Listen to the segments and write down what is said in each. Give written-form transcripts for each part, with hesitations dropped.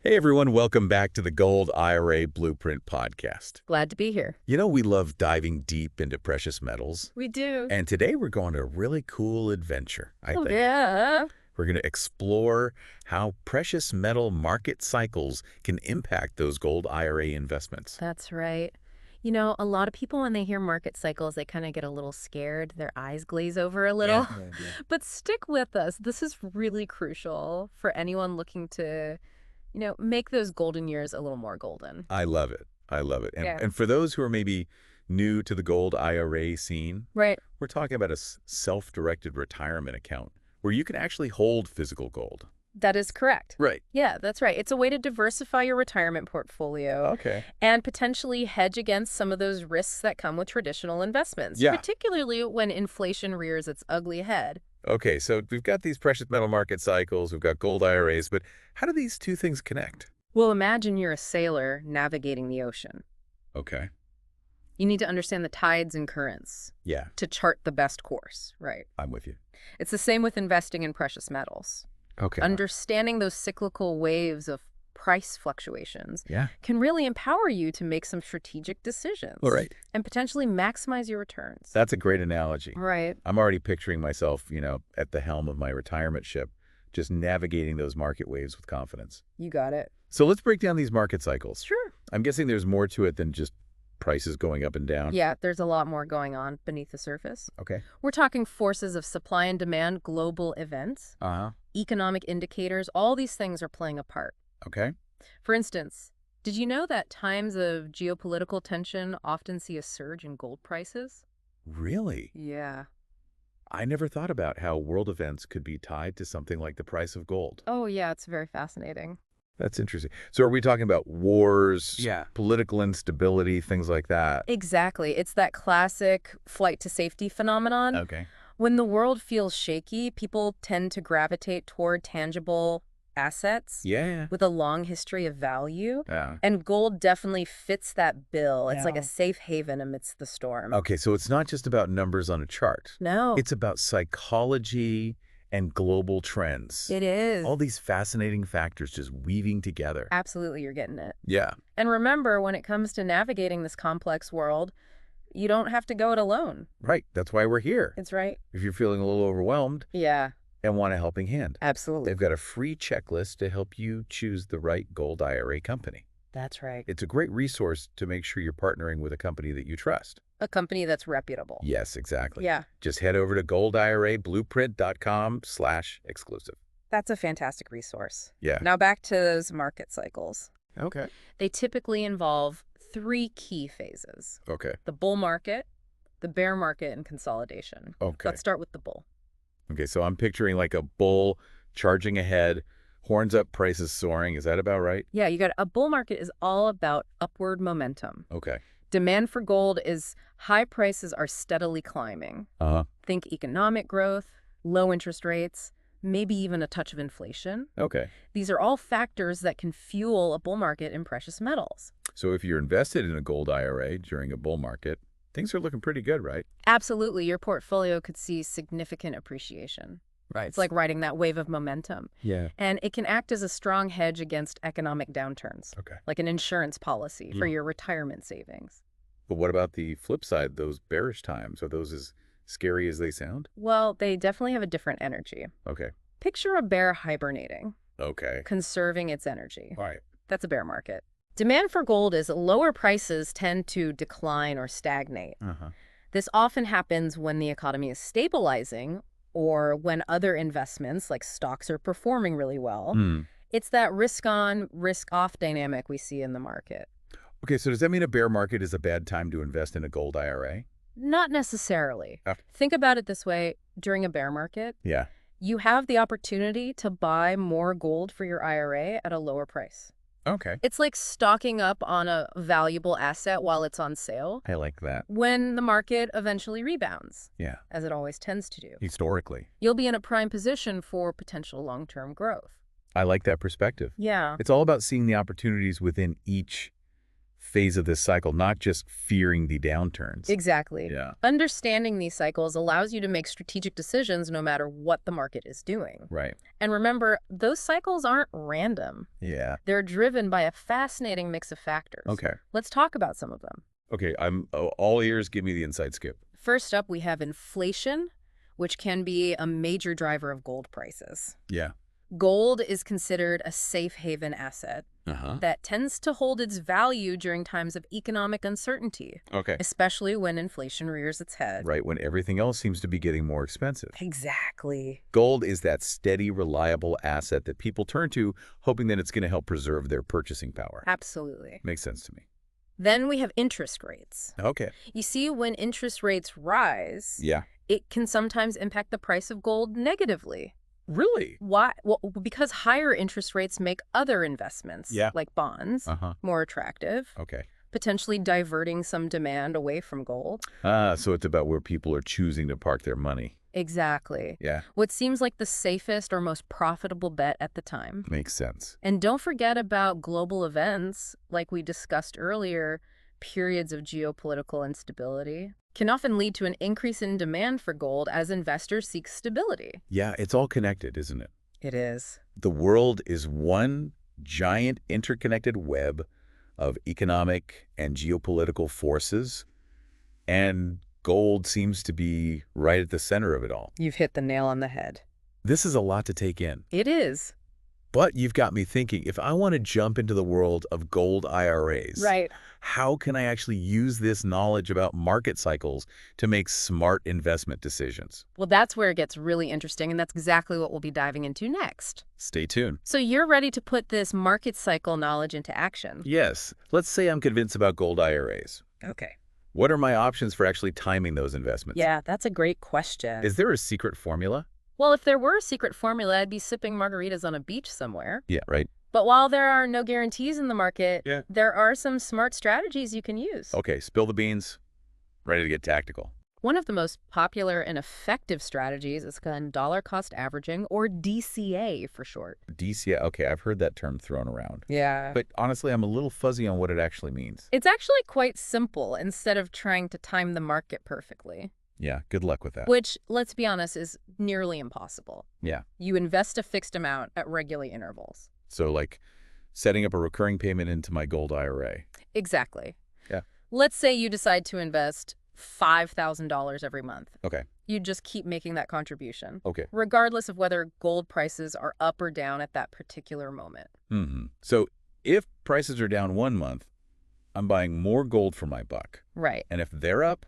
Hey everyone, welcome back to the Gold IRA Blueprint podcast. Glad to be here. You know, we love diving deep into precious metals. We do. And today we're going on a really cool adventure, I think. Yeah. We're going to explore how precious metal market cycles can impact those gold IRA investments. That's right. You know, a lot of people, when they hear market cycles, they kind of get a little scared. Their eyes glaze over a little. Yeah. But stick with us. This is really crucial for anyone looking to, make those golden years a little more golden. I love it. I love it. Yeah. And for those who are maybe new to the gold IRA scene, Right. we're talking about a self-directed retirement account where you can actually hold physical gold. That is correct. Right. Yeah, that's right. It's a way to diversify your retirement portfolio. Okay. And potentially hedge against some of those risks that come with traditional investments, Yeah. particularly when inflation rears its ugly head. Okay, so we've got these precious metal market cycles, we've got gold IRAs, but how do these two things connect? Well, imagine you're a sailor navigating the ocean. Okay. You need to understand the tides and currents Yeah, to chart the best course, right? I'm with you. It's the same with investing in precious metals. Okay. Understanding those cyclical waves of price fluctuations Yeah. can really empower you to make some strategic decisions. All right. And potentially maximize your returns. That's a great analogy. Right. I'm already picturing myself, at the helm of my retirement ship, just navigating those market waves with confidence. You got it. So let's break down these market cycles. Sure. I'm guessing there's more to it than just prices going up and down. Yeah, there's a lot more going on beneath the surface. Okay. We're talking forces of supply and demand, global events, Uh-huh. economic indicators. All these things are playing a part. Okay. For instance, did you know that times of geopolitical tension often see a surge in gold prices? Really? Yeah. I never thought about how world events could be tied to something like the price of gold. Oh, yeah, it's very fascinating. That's interesting. So are we talking about wars, Yeah. political instability, things like that? Exactly. It's that classic flight to safety phenomenon. Okay. When the world feels shaky, people tend to gravitate toward tangible assets Yeah. with a long history of value. Yeah. And gold definitely fits that bill. It's like Yeah. a safe haven amidst the storm. Okay, so it's not just about numbers on a chart. No, It's about psychology and global trends. it is. All these fascinating factors just weaving together. Absolutely, you're getting it. Yeah. And remember, when it comes to navigating this complex world, you don't have to go it alone. Right. That's why we're here. It's right. If you're feeling a little overwhelmed Yeah, and want a helping hand, absolutely. they've got a free checklist to help you choose the right gold IRA company. That's right. It's a great resource to make sure you're partnering with a company that you trust. A company that's reputable. Yes, exactly. Yeah, Just head over to goldirablueprint.com/exclusive. that's a fantastic resource. Yeah. Now back to those market cycles. Okay. They typically involve three key phases: Okay. the bull market, the bear market, and consolidation. Okay. Let's start with the bull. Okay, so I'm picturing like a bull charging ahead, horns up, prices soaring. Is that about right? Yeah, you got a bull market is all about upward momentum. Okay. Demand for gold is high, prices are steadily climbing. Uh-huh. Think economic growth, low interest rates, maybe even a touch of inflation. Okay. These are all factors that can fuel a bull market in precious metals. So if you're invested in a gold IRA during a bull market, things are looking pretty good, right? Absolutely, your portfolio could see significant appreciation. Right. It's like riding that wave of momentum. Yeah. And it can act as a strong hedge against economic downturns, Okay. like an insurance policy for Mm. your retirement savings. But what about the flip side, those bearish times? Are those as scary as they sound? Well, they definitely have a different energy. Okay. Picture a bear hibernating, Okay. conserving its energy. All right. That's a bear market. Demand for gold is lower prices tend to decline or stagnate. Uh-huh. This often happens when the economy is stabilizing or when other investments like stocks are performing really well. Hmm. It's that risk-on, risk-off dynamic we see in the market. Okay, so does that mean a bear market is a bad time to invest in a gold IRA? Not necessarily. Oh. Think about it this way. During a bear market, Yeah. you have the opportunity to buy more gold for your IRA at a lower price. Okay. It's like stocking up on a valuable asset while it's on sale I like that. when the market eventually rebounds, Yeah. as it always tends to do. Historically. You'll be in a prime position for potential long-term growth. I like that perspective. Yeah. It's all about seeing the opportunities within each phase of this cycle, not just fearing the downturns. Exactly. Yeah, Understanding these cycles allows you to make strategic decisions no matter what the market is doing. right. And remember, those cycles aren't random. Yeah. They're driven by a fascinating mix of factors. Okay. Let's talk about some of them. Okay, I'm all ears. Give me the inside scoop. First up, we have inflation, which can be a major driver of gold prices. Yeah. Gold is considered a safe haven asset Uh-huh. that tends to hold its value during times of economic uncertainty, Okay. especially when inflation rears its head. Right, when everything else seems to be getting more expensive. Exactly. Gold is that steady, reliable asset that people turn to, hoping that it's going to help preserve their purchasing power. Absolutely. Makes sense to me. Then we have interest rates. Okay. You see, when interest rates rise, Yeah. it can sometimes impact the price of gold negatively. Really? Why? Well, because higher interest rates make other investments, Yeah. like bonds, Uh-huh. more attractive, Okay. potentially diverting some demand away from gold. So it's about where people are choosing to park their money. Exactly. Yeah. What seems like the safest or most profitable bet at the time. Makes sense. And don't forget about global events, like we discussed earlier. Periods of geopolitical instability can often lead to an increase in demand for gold as investors seek stability. Yeah, it's all connected, isn't it? It is. The world is one giant interconnected web of economic and geopolitical forces, and gold seems to be right at the center of it all. You've hit the nail on the head. This is a lot to take in. It is. But you've got me thinking, if I want to jump into the world of gold IRAs, Right. how can I actually use this knowledge about market cycles to make smart investment decisions? Well, that's where it gets really interesting, and that's exactly what we'll be diving into next. Stay tuned. So you're ready to put this market cycle knowledge into action. Yes, let's say I'm convinced about gold IRAs. Okay. What are my options for actually timing those investments? Yeah, that's a great question. Is there a secret formula? Well, if there were a secret formula, I'd be sipping margaritas on a beach somewhere. Yeah, right. But while there are no guarantees in the market, Yeah. there are some smart strategies you can use. Okay, spill the beans. Ready to get tactical. One of the most popular and effective strategies is called dollar cost averaging, or DCA for short. DCA, okay, I've heard that term thrown around. Yeah. But honestly, I'm a little fuzzy on what it actually means. It's actually quite simple instead of trying to time the market perfectly, Yeah, good luck with that. which, let's be honest, is nearly impossible. Yeah, You invest a fixed amount at regular intervals. so like setting up a recurring payment into my gold IRA. Exactly. Yeah. Let's say you decide to invest $5,000 every month. Okay, You just keep making that contribution, okay. regardless of whether gold prices are up or down at that particular moment. So if prices are down 1 month, I'm buying more gold for my buck. Right. And if they're up,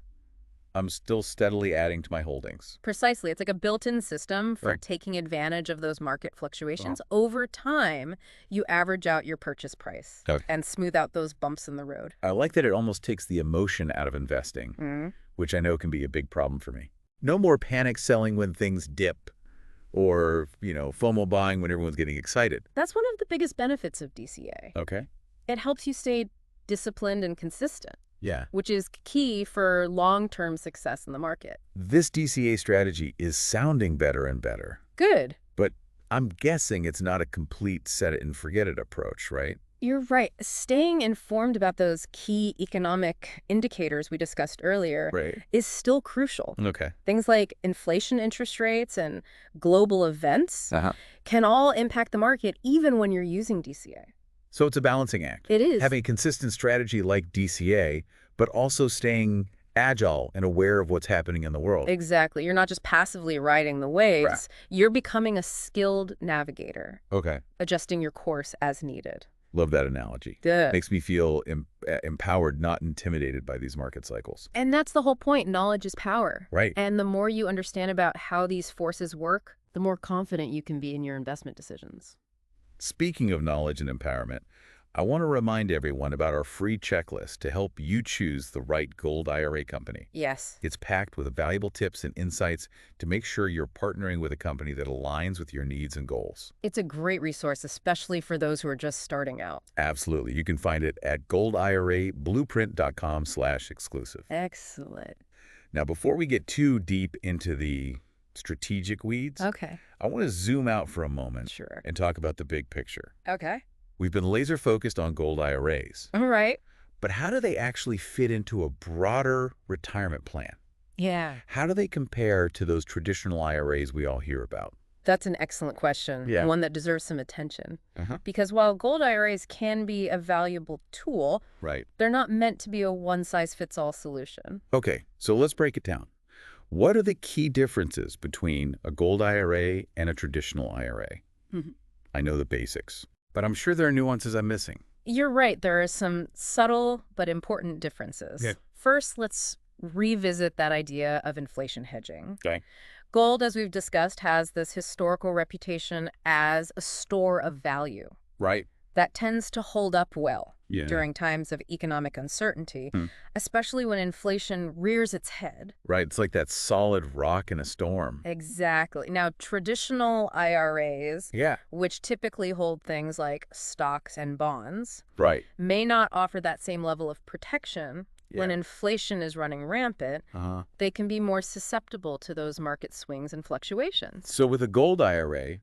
I'm still steadily adding to my holdings. Precisely. It's like a built-in system for Right. taking advantage of those market fluctuations. Over time, you average out your purchase price Okay. and smooth out those bumps in the road. I like that it almost takes the emotion out of investing, which I know can be a big problem for me. No more panic selling when things dip or, FOMO buying when everyone's getting excited. That's one of the biggest benefits of DCA. Okay. It helps you stay disciplined and consistent, Yeah. which is key for long-term success in the market. This DCA strategy is sounding better and better, Good. but I'm guessing it's not a complete set it and forget it approach, right? You're right. Staying informed about those key economic indicators we discussed earlier Right. is still crucial. Okay. Things like inflation interest rates and global events Uh-huh. can all impact the market even when you're using DCA. So it's a balancing act. It is. Having a consistent strategy like DCA, but also staying agile and aware of what's happening in the world. Exactly. You're not just passively riding the waves. Right. You're becoming a skilled navigator, Okay. adjusting your course as needed. Love that analogy. Good. Makes me feel empowered, not intimidated by these market cycles. And that's the whole point. Knowledge is power. Right. And the more you understand about how these forces work, the more confident you can be in your investment decisions. Speaking of knowledge and empowerment, I want to remind everyone about our free checklist to help you choose the right gold IRA company. Yes. It's packed with valuable tips and insights to make sure you're partnering with a company that aligns with your needs and goals. It's a great resource, especially for those who are just starting out. Absolutely. You can find it at goldirablueprint.com/exclusive. Excellent. Now, before we get too deep into the strategic weeds, Okay. I want to zoom out for a moment Sure. and talk about the big picture. Okay. We've been laser focused on gold IRAs, All right. But how do they actually fit into a broader retirement plan? Yeah. How do they compare to those traditional IRAs we all hear about? That's an excellent question, Yeah. and one that deserves some attention. Uh-huh. Because while gold IRAs can be a valuable tool, Right. they're not meant to be a one-size-fits-all solution. Okay, so let's break it down. What are the key differences between a gold IRA and a traditional IRA? Mhm. I know the basics, but I'm sure there are nuances I'm missing. You're right, there are some subtle but important differences. Yeah. First, let's revisit that idea of inflation hedging. Okay. Gold, as we've discussed, has this historical reputation as a store of value Right. that tends to hold up well Yeah. during times of economic uncertainty, Hmm. especially when inflation rears its head. Right. It's like that solid rock in a storm. Exactly. Now, traditional IRAs, Yeah. which typically hold things like stocks and bonds, Right. may not offer that same level of protection. When Yeah. inflation is running rampant, Uh-huh. they can be more susceptible to those market swings and fluctuations. So with a gold IRA,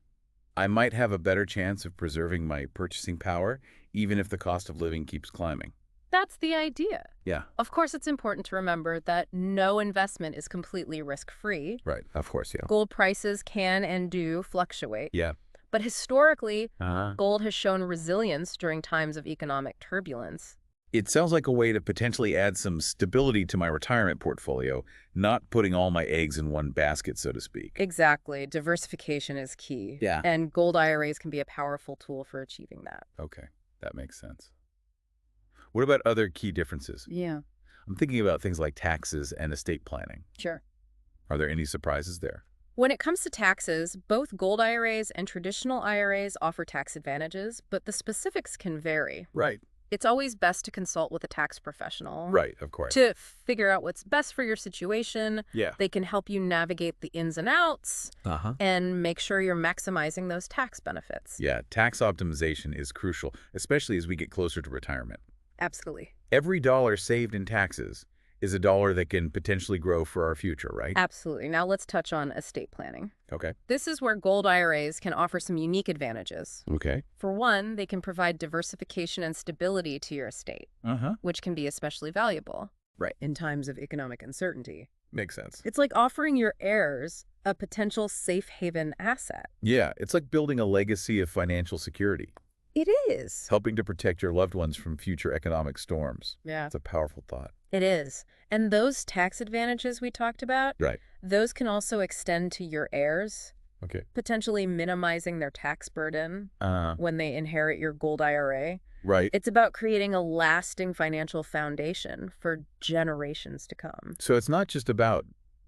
I might have a better chance of preserving my purchasing power, even if the cost of living keeps climbing. That's the idea. Yeah. Of course, it's important to remember that no investment is completely risk-free. Right. Of course, yeah. Gold prices can and do fluctuate. Yeah. But historically, Uh-huh. gold has shown resilience during times of economic turbulence. It sounds like a way to potentially add some stability to my retirement portfolio, not putting all my eggs in one basket, so to speak. Exactly. Diversification is key. Yeah. And gold IRAs can be a powerful tool for achieving that. Okay, that makes sense. What about other key differences? Yeah, I'm thinking about things like taxes and estate planning. sure. Are there any surprises there? When it comes to taxes, both gold IRAs and traditional IRAs offer tax advantages, but the specifics can vary. Right. It's always best to consult with a tax professional Right, of course. to figure out what's best for your situation. Yeah. They can help you navigate the ins and outs Uh-huh. and make sure you're maximizing those tax benefits. Yeah, tax optimization is crucial, especially as we get closer to retirement. Absolutely. Every dollar saved in taxes is a dollar that can potentially grow for our future, right? Absolutely. Now let's touch on estate planning. Okay. This is where gold IRAs can offer some unique advantages. Okay. For one, they can provide diversification and stability to your estate, Uh-huh. which can be especially valuable. Right. In times of economic uncertainty. Makes sense. It's like offering your heirs a potential safe haven asset. Yeah, it's like building a legacy of financial security, It is. helping to protect your loved ones from future economic storms. Yeah. It's a powerful thought. It is. And those tax advantages we talked about, Right. those can also extend to your heirs, Okay. potentially minimizing their tax burden Uh, when they inherit your gold IRA. right. It's about creating a lasting financial foundation for generations to come. So it's not just about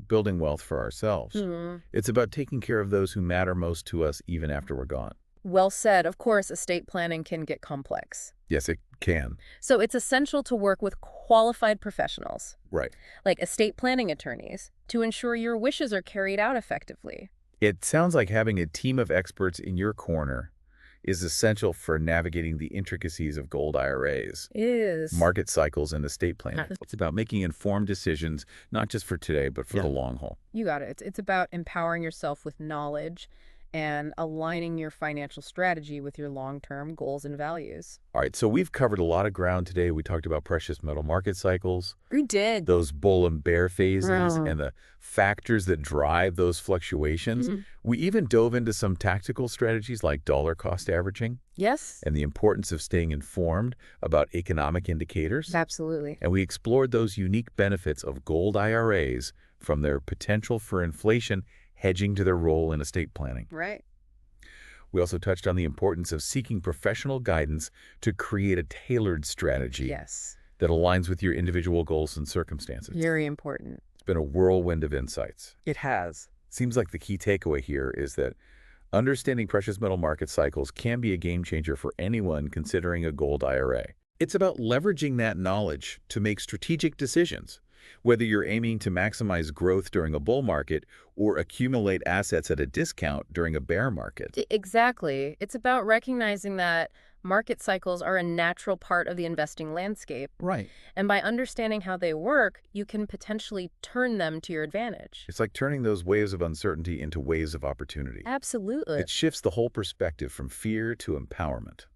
building wealth for ourselves. Hmm. It's about taking care of those who matter most to us even after we're gone. Well said. Of course, estate planning can get complex. Yes, it can. So it's essential to work with qualified professionals, Right. like estate planning attorneys, to ensure your wishes are carried out effectively. It sounds like having a team of experts in your corner is essential for navigating the intricacies of gold IRAs, Is. market cycles, and estate planning. It's about making informed decisions, not just for today, but for the long haul. You got it. It's about empowering yourself with knowledge and aligning your financial strategy with your long-term goals and values. All right, so we've covered a lot of ground today. We talked about precious metal market cycles, We did. those bull and bear phases, Wow. and the factors that drive those fluctuations. We even dove into some tactical strategies like dollar cost averaging Yes, and the importance of staying informed about economic indicators. absolutely. And we explored those unique benefits of gold IRAs, from their potential for inflation hedging to their role in estate planning. Right. We also touched on the importance of seeking professional guidance to create a tailored strategy Yes, that aligns with your individual goals and circumstances. very important. It's been a whirlwind of insights. It has. Seems like the key takeaway here is that understanding precious metal market cycles can be a game changer for anyone considering a gold IRA. It's about leveraging that knowledge to make strategic decisions, whether you're aiming to maximize growth during a bull market or accumulate assets at a discount during a bear market. Exactly. It's about recognizing that market cycles are a natural part of the investing landscape. Right. And by understanding how they work, you can potentially turn them to your advantage. It's like turning those waves of uncertainty into waves of opportunity. Absolutely. It shifts the whole perspective from fear to empowerment.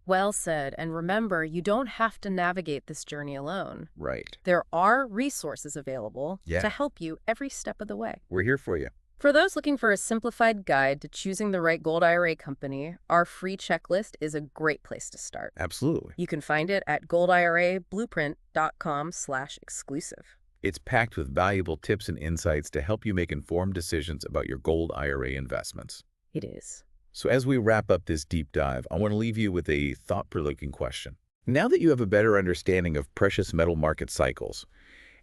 Well said. And remember, you don't have to navigate this journey alone. Right. There are resources available Yeah. to help you every step of the way. We're here for you. For those looking for a simplified guide to choosing the right gold IRA company, our free checklist is a great place to start. Absolutely. You can find it at goldirablueprint.com/exclusive. It's packed with valuable tips and insights to help you make informed decisions about your gold IRA investments. It is. So as we wrap up this deep dive, I want to leave you with a thought-provoking question. Now that you have a better understanding of precious metal market cycles,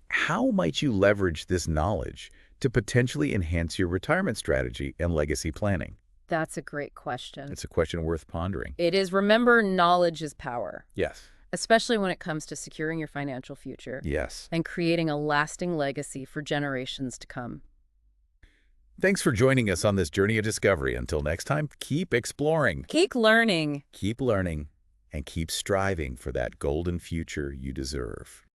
how might you leverage this knowledge to potentially enhance your retirement strategy and legacy planning? That's a great question. It's a question worth pondering. It is. Remember, knowledge is power, Yes. especially when it comes to securing your financial future Yes. and creating a lasting legacy for generations to come. Thanks for joining us on this journey of discovery. Until next time, keep exploring, Keep learning. keep learning, and keep striving for that golden future you deserve.